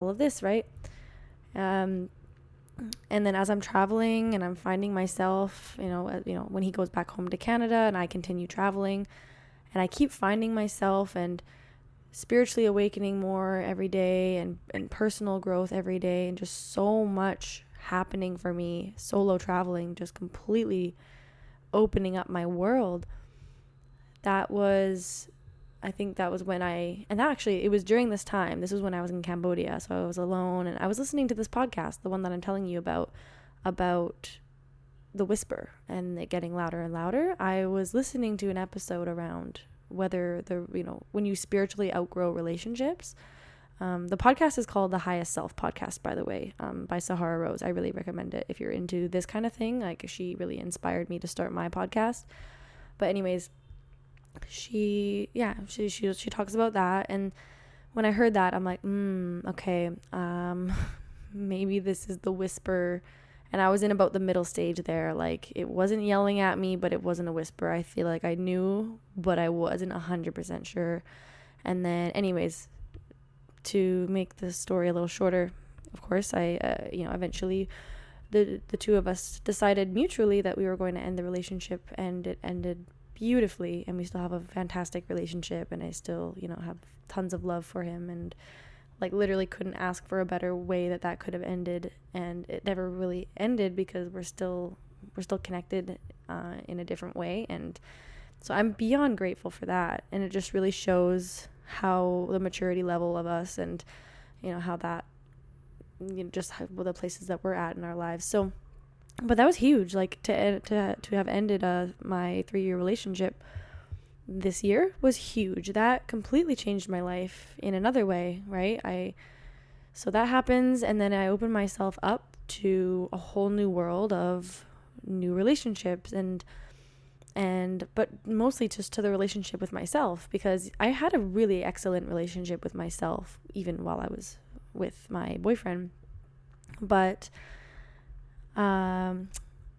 of this, right? Um, and then as I'm traveling and I'm finding myself, when he goes back home to Canada and I continue traveling, and I keep finding myself and spiritually awakening more every day, and personal growth every day, and just so much happening for me, solo traveling, just completely opening up my world. That was, I think that was when and actually it was during this was when I was in Cambodia. So I was alone and I was listening to this podcast, the one that I'm telling you about the whisper and it getting louder and louder. I was listening to an episode around whether when you spiritually outgrow relationships. The podcast is called The Highest Self Podcast, by the way, by Sahara Rose. I really recommend it if you're into this kind of thing. Like, she really inspired me to start my podcast. But anyways, she talks about that, and when I heard that, I'm like, okay, maybe this is the whisper. And I was in about the middle stage there. Like, it wasn't yelling at me, but it wasn't a whisper. I feel like I knew, but I wasn't 100% sure. And then, anyways, to make the story a little shorter, of course, I eventually the two of us decided mutually that we were going to end the relationship, and it ended beautifully, and we still have a fantastic relationship, and I still have tons of love for him, and like literally couldn't ask for a better way that could have ended. And it never really ended because we're still connected in a different way. And so I'm beyond grateful for that, and it just really shows how the maturity level of us, and how that just how, well, the places that we're at in our lives. So but that was huge, like to have ended my 3-year relationship this year was huge. That completely changed my life in another way, right? So that happens, and then I open myself up to a whole new world of new relationships, and but mostly just to the relationship with myself, because I had a really excellent relationship with myself even while I was with my boyfriend. But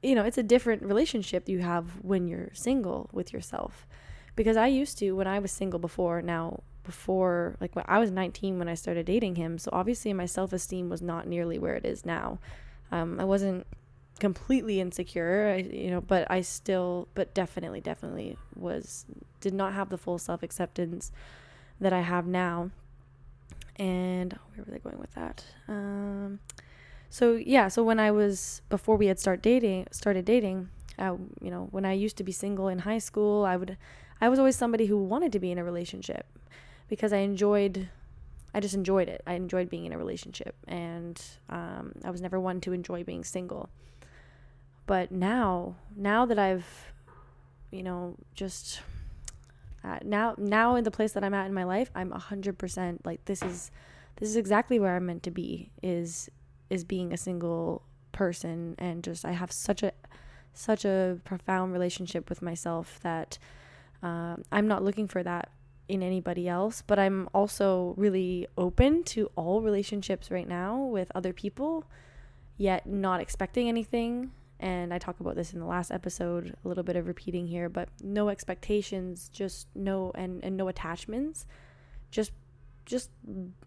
it's a different relationship you have when you're single with yourself. Because I used to, when I was single before, like when I was 19 when I started dating him, so obviously my self-esteem was not nearly where it is now. I wasn't completely insecure, but definitely did not have the full self-acceptance that I have now. And where was I going with that? So before we had started dating, when I used to be single in high school, I was always somebody who wanted to be in a relationship because I just enjoyed it. I enjoyed being in a relationship, and I was never one to enjoy being single. But now that I've, just now in the place that I'm at in my life, I'm 100% like, this is exactly where I'm meant to be, is being a single person. And just, I have such a profound relationship with myself that I'm not looking for that in anybody else. But I'm also really open to all relationships right now with other people, yet not expecting anything. And I talk about this in the last episode, a little bit of repeating here, but no expectations, just no, and no attachments, just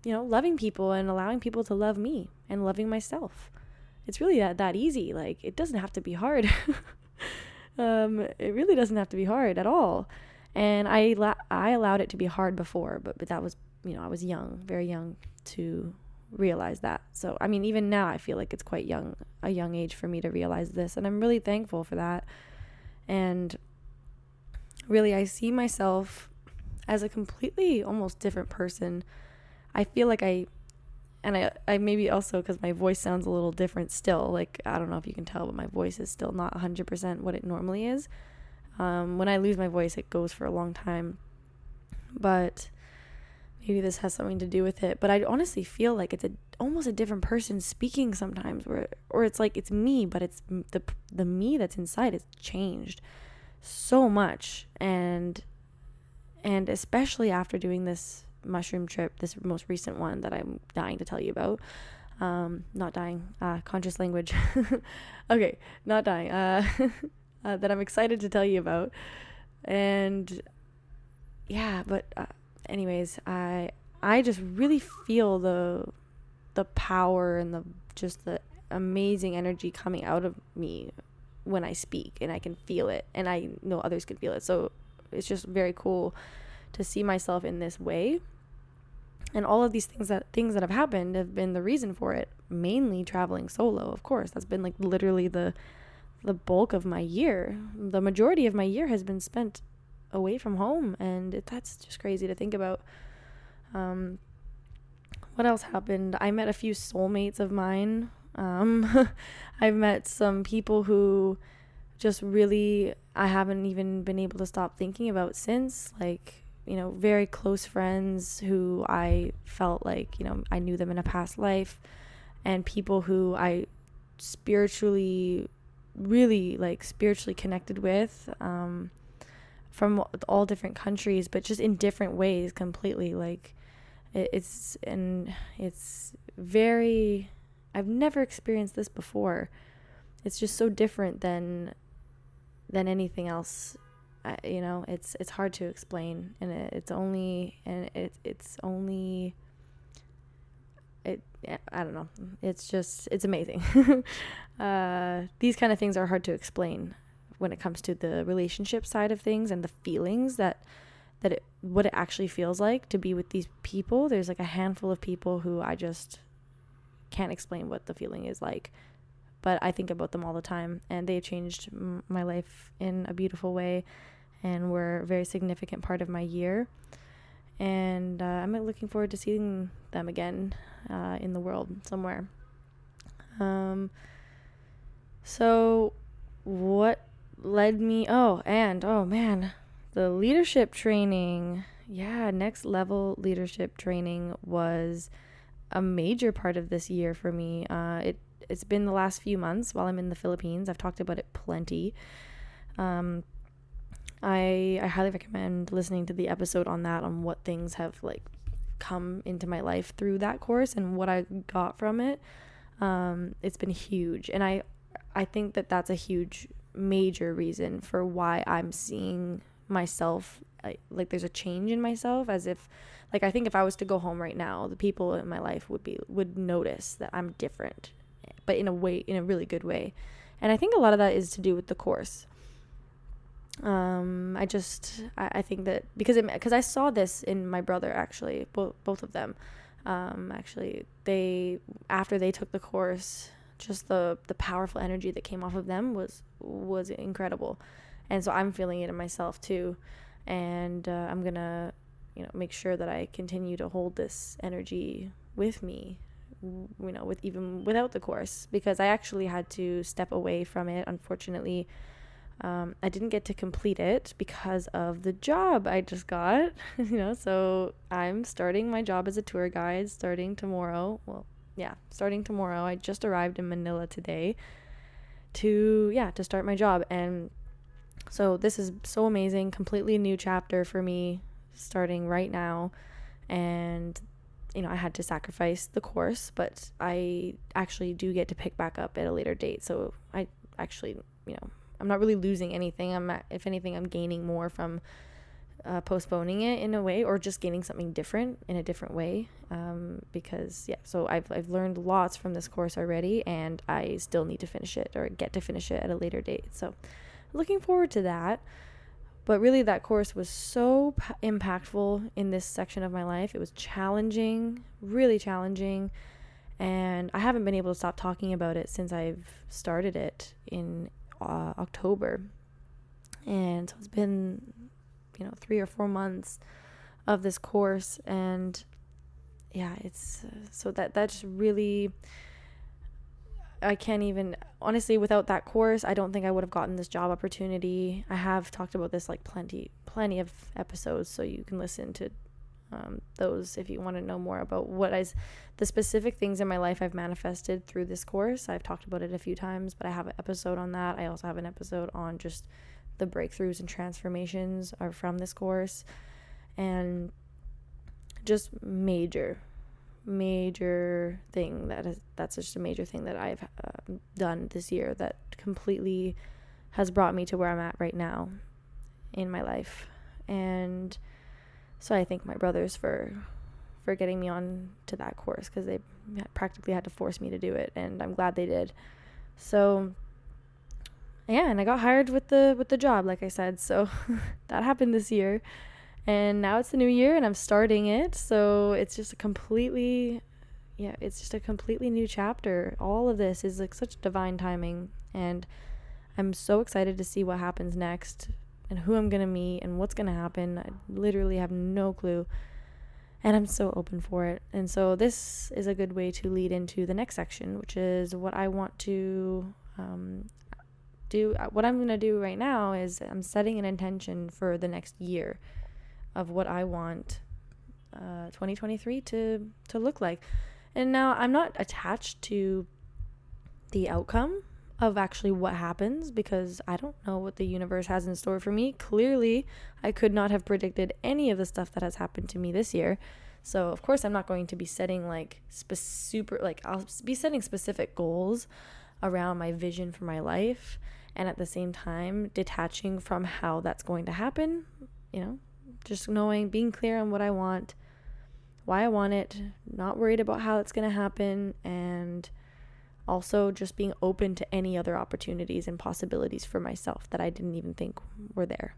loving people and allowing people to love me and loving myself. It's really that easy. Like, it doesn't have to be hard. It really doesn't have to be hard at all. And I allowed it to be hard before, but that was, I was young, very young to realize that. So, I mean, even now I feel like it's quite a young age for me to realize this, and I'm really thankful for that. And really, I see myself as a completely almost different person. I feel like I maybe also because my voice sounds a little different still. Like, I don't know if you can tell, but my voice is still not 100% what it normally is. When I lose my voice, it goes for a long time. But maybe this has something to do with it. But I honestly feel like it's almost a different person speaking sometimes, or it's like it's me, but it's the me that's inside has changed so much. And especially after doing this mushroom trip, this most recent one that I'm dying to tell you about. Not dying, conscious language. Okay, not dying. That I'm excited to tell you about. And yeah, but anyways, I just really feel the power and the amazing energy coming out of me when I speak, and I can feel it, and I know others can feel it. So it's just very cool to see myself in this way. And all of these things that have happened have been the reason for it. Mainly traveling solo, of course. That's been like literally the bulk of my year. The majority of my year has been spent away from home, and that's just crazy to think about. What else happened? I met a few soulmates of mine. I've met some people who just really I haven't even been able to stop thinking about since, like, very close friends who I felt like, I knew them in a past life, and people who I really spiritually connected with, from all different countries, but just in different ways completely. Like, it's very, I've never experienced this before. It's just so different than anything else. It's hard to explain, and I don't know. It's amazing. These kind of things are hard to explain when it comes to the relationship side of things and the feelings what it actually feels like to be with these people. There's like a handful of people who I just can't explain what the feeling is like, but I think about them all the time, and they've changed my life in a beautiful way, and were a very significant part of my year. And I'm looking forward to seeing them again in the world somewhere. So what led me, oh man, the leadership training. Yeah, next level leadership training was a major part of this year for me. It's been the last few months while I'm in the Philippines. I've talked about it plenty. I highly recommend listening to the episode on that, on what things have like come into my life through that course and what I got from it. It's been huge, and I think that that's a huge major reason for why I'm seeing myself like there's a change in myself, as if, like, I think if I was to go home right now, the people in my life would notice that I'm different, but in a really good way. And I think a lot of that is to do with the course. I think that because I saw this in my brother, actually, both of them, actually, after they took the course, just the powerful energy that came off of them was incredible. And so I'm feeling it in myself too, and I'm gonna make sure that I continue to hold this energy with me, with even without the course, because I actually had to step away from it, unfortunately. I didn't get to complete it because of the job I just got, so I'm starting my job as a tour guide starting tomorrow. Starting tomorrow. I just arrived in Manila today to start my job. And so this is so amazing, completely new chapter for me starting right now. And, I had to sacrifice the course, but I actually do get to pick back up at a later date. So I actually, I'm not really losing anything. If anything, I'm gaining more from postponing it in a way, or just gaining something different in a different way. Because so I've learned lots from this course already, and I still need to finish it, or get to finish it at a later date. So looking forward to that. But really, that course was so impactful in this section of my life. It was challenging, really challenging. And I haven't been able to stop talking about it since I've started it in October. And so it's been 3 or 4 months of this course, and it's so that's really, I can't even, honestly, without that course, I don't think I would have gotten this job opportunity. I have talked about this like plenty of episodes, so you can listen to those if you want to know more about the specific things in my life I've manifested through this course. I've talked about it a few times, but I have an episode on that. I also have an episode on just the breakthroughs and transformations are from this course, and just major thing that's just a major thing that I've done this year that completely has brought me to where I'm at right now in my life. And so I thank my brothers for for getting me on to that course, because they practically had to force me to do it, and I'm glad they did. So yeah, and I got hired with the job, like I said. So that happened this year, and now it's the new year and I'm starting it. So it's just a completely new chapter. All of this is like such divine timing, and I'm so excited to see what happens next and who I'm going to meet and what's going to happen. I literally have no clue, and I'm so open for it. And so this is a good way to lead into the next section, which is what I want to do. What I'm going to do right now is I'm setting an intention for the next year of what I want 2023 to look like. And now I'm not attached to the outcome of actually what happens, because I don't know what the universe has in store for me. Clearly, I could not have predicted any of the stuff that has happened to me this year. So of course I'm not going to be setting I'll be setting specific goals around my vision for my life, and at the same time detaching from how that's going to happen, just knowing, being clear on what I want, why I want it, not worried about how it's going to happen, and also just being open to any other opportunities and possibilities for myself that I didn't even think were there.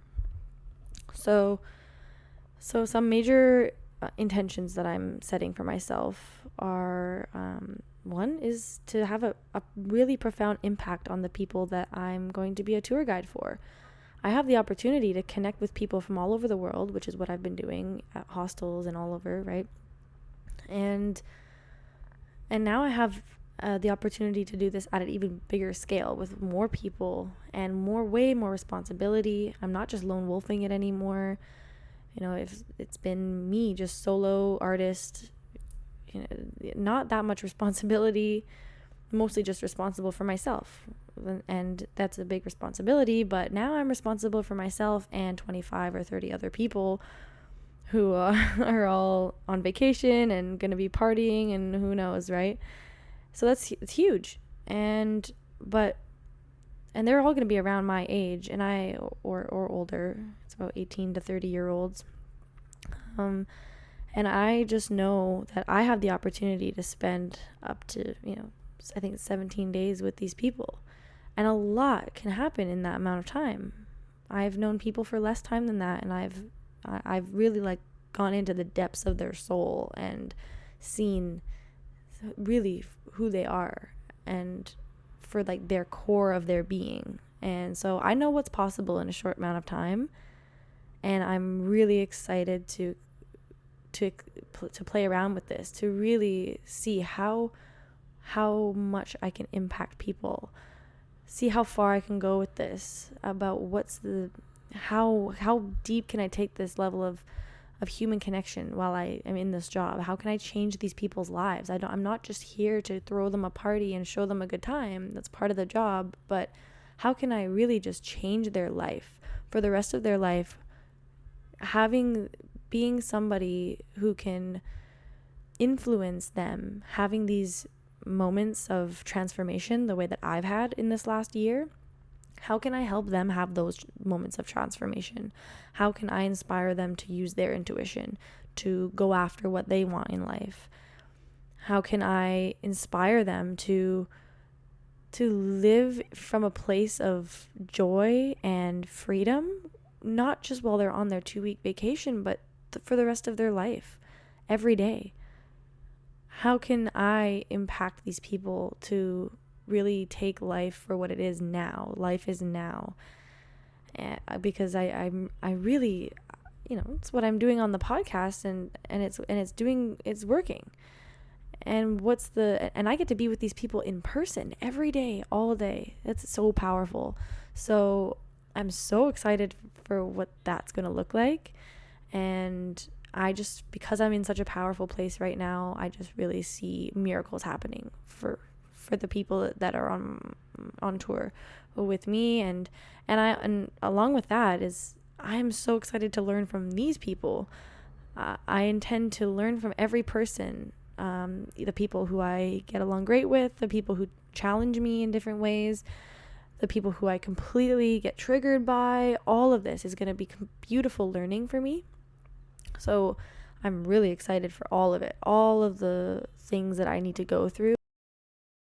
So some major intentions that I'm setting for myself are, one is to have a really profound impact on the people that I'm going to be a tour guide for. I have the opportunity to connect with people from all over the world, which is what I've been doing at hostels and all over, right? And now I have the opportunity to do this at an even bigger scale with more people and way more responsibility. I'm not just lone wolfing it anymore. If it's been me, just solo artist, not that much responsibility, mostly just responsible for myself. And that's a big responsibility, but now I'm responsible for myself and 25 or 30 other people who are all on vacation and going to be partying and who knows, right? So it's huge. And they're all going to be around my age, and or older. It's about 18 to 30-year-olds. And I just know that I have the opportunity to spend up to, I think 17 days with these people. And a lot can happen in that amount of time. I've known people for less time than that, and I've really gone into the depths of their soul and seen really who they are, and for their core of their being. And so I know what's possible in a short amount of time, and I'm really excited to play around with this, to really see how much I can impact people, see how far I can go with this, about how deep can I take this level of human connection while I am in this job. How can I change these people's lives? I'm not just here to throw them a party and show them a good time. That's part of the job, but how can I really just change their life for the rest of their life, being somebody who can influence them, having these moments of transformation the way that I've had in this last year. How can I help them have those moments of transformation? How can I inspire them to use their intuition, to go after what they want in life? How can I inspire them to live from a place of joy and freedom, not just while they're on their 2-week vacation, but for the rest of their life, every day? How can I impact these people to really take life for what it is now? Life is now. Because I really, it's what I'm doing on the podcast, and it's working. And and I get to be with these people in person every day, all day. That's so powerful. So I'm so excited for what that's going to look like. And because I'm in such a powerful place right now, I just really see miracles happening for the people that are on tour with me, and along with that is I am so excited to learn from these people. I intend to learn from every person, the people who I get along great with, the people who challenge me in different ways, the people who I completely get triggered by. All of this is going to be beautiful learning for me. So I'm really excited for all of it, all of the things that I need to go through.